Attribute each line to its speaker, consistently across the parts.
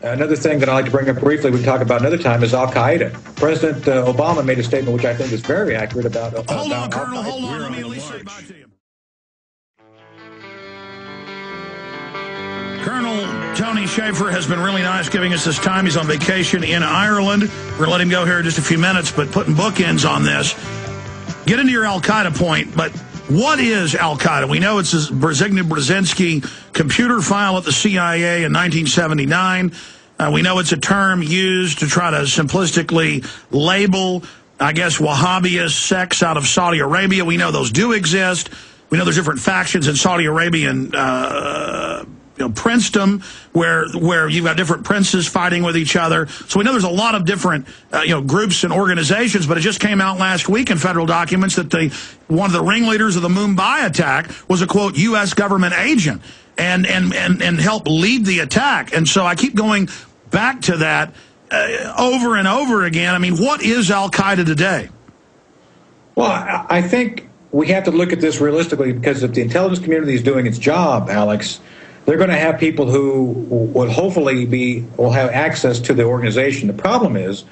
Speaker 1: Another thing that I'd like to bring up briefly, we can talk about another time, is Al-Qaeda. President Obama made a statement which I think is very accurate about
Speaker 2: Hold on, Colonel,
Speaker 1: Al-Qaeda.
Speaker 2: hold on. Let me at least say bye to you. Colonel Tony Shaffer has been really nice giving us this time. He's on vacation in Ireland. We're going to let him go here in just a few minutes, but putting bookends on this. Get into your Al-Qaeda point, but what is Al-Qaeda? We know it's a Brzezinski computer file at the CIA in 1979. We know it's a term used to try to simplistically label, I guess, Wahhabist sects out of Saudi Arabia. We know those do exist. We know there's different factions in Saudi Arabian princedom where you've got different princes fighting with each other. So we know there's a lot of different groups and organizations, but it just came out last week in federal documents that one of the ringleaders of the Mumbai attack was a, quote, U.S. government agent and helped lead the attack. And so I keep going back to that over and over again. I mean, what is Al-Qaeda today?
Speaker 1: Well, I think we have to look at this realistically, because if the intelligence community is doing its job, Alex, they're going to have people who will hopefully will have access to the organization. The problem is,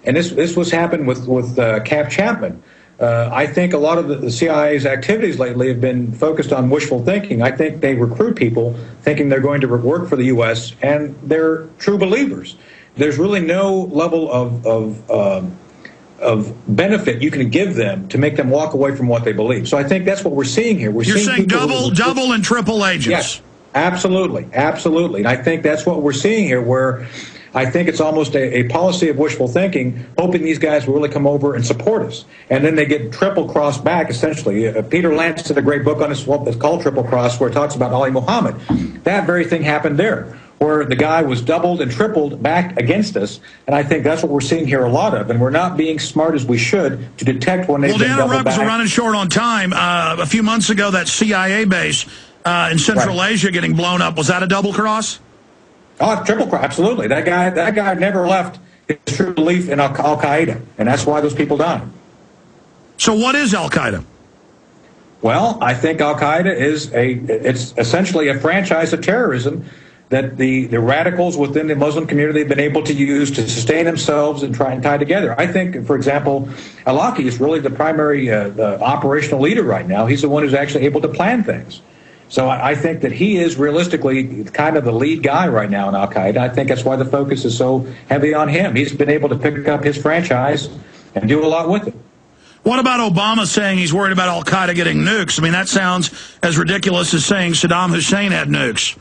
Speaker 1: and this was happened with Cap Chapman, I think a lot of the CIA's activities lately have been focused on wishful thinking. I think they recruit people thinking they're going to work for the U.S., and they're true believers. There's really no level of benefit you can give them to make them walk away from what they believe. So I think that's what we're seeing here.
Speaker 2: You're saying double and triple agents.
Speaker 1: Yes. Absolutely, absolutely. And I think that's what we're seeing here, where I think it's almost a policy of wishful thinking, hoping these guys will really come over and support us. And then they get triple-crossed back, essentially. Peter Lance did a great book on this, it's called Triple Cross, where it talks about Ali Muhammad. That very thing happened there, where the guy was doubled and tripled back against us. And I think that's what we're seeing here a lot of. And we're not being smart as we should to detect when they've been doubled back.
Speaker 2: Well, Dan, we're running short on time. A few months ago, that CIA base in Central Asia getting blown up, was that a double cross?
Speaker 1: Oh, triple cross, absolutely. That guy never left his true belief in Al-Qaeda, and that's why those people died.
Speaker 2: So what is Al-Qaeda?
Speaker 1: Well, I think Al-Qaeda it's essentially a franchise of terrorism that the radicals within the Muslim community have been able to use to sustain themselves and try and tie together. I think, for example, Al-Awlaki is really the primary the operational leader right now. He's the one who's actually able to plan things. So I think that he is realistically kind of the lead guy right now in Al-Qaeda. I think that's why the focus is so heavy on him. He's been able to pick up his franchise and do a lot with it.
Speaker 2: What about Obama saying he's worried about Al-Qaeda getting nukes? I mean, that sounds as ridiculous as saying Saddam Hussein had nukes.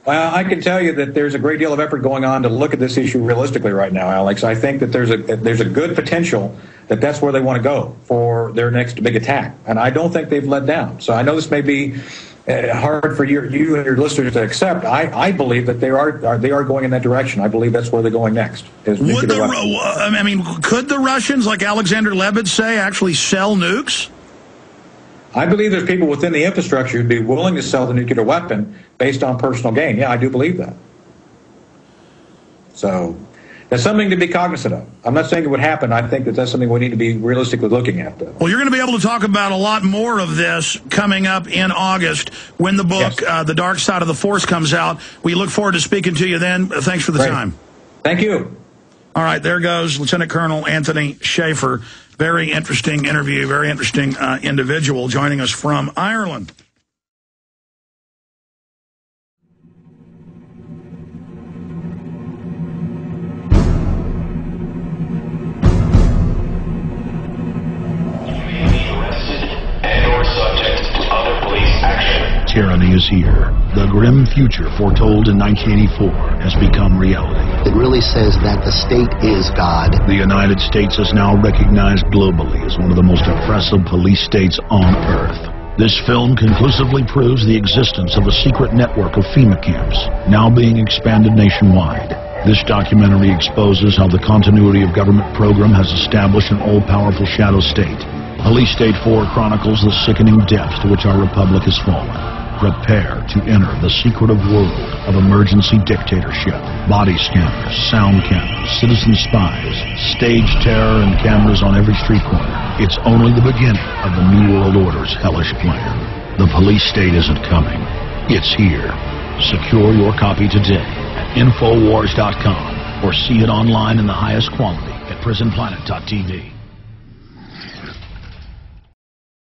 Speaker 1: Well, I can tell you that there's a great deal of effort going on to look at this issue realistically right now, Alex. I think that there's a good potential that that's where they want to go for their next big attack. And I don't think they've let down. So I know this may be hard for you and your listeners to accept. I believe that they are going in that direction. I believe that's where they're going next.
Speaker 2: Could the Russians, like Alexander Lebed say, actually sell nukes?
Speaker 1: I believe there's people within the infrastructure who'd be willing to sell the nuclear weapon based on personal gain. Yeah, I do believe that. So that's something to be cognizant of. I'm not saying it would happen. I think that that's something we need to be realistically looking at, though.
Speaker 2: Well, you're going to be able to talk about a lot more of this coming up in August when the book, The Dark Side of the Force, comes out. We look forward to speaking to you then. Thanks for the time.
Speaker 1: Thank you.
Speaker 2: All right, there goes Lieutenant Colonel Anthony Shaffer. Very interesting interview, very interesting individual joining us from Ireland.
Speaker 3: Tyranny is here. The grim future foretold in 1984 has become reality.
Speaker 4: It really says that the state is God.
Speaker 3: The United States is now recognized globally as one of the most oppressive police states on Earth. This film conclusively proves the existence of a secret network of FEMA camps, now being expanded nationwide. This documentary exposes how the continuity of government program has established an all-powerful shadow state. Police State 4 chronicles the sickening depths to which our republic has fallen. Prepare to enter the secretive world of emergency dictatorship. Body scanners, sound cameras, citizen spies, stage terror, and cameras on every street corner. It's only the beginning of the New World Order's hellish plan. The police state isn't coming. It's here. Secure your copy today at Infowars.com or see it online in the highest quality at PrisonPlanet.tv.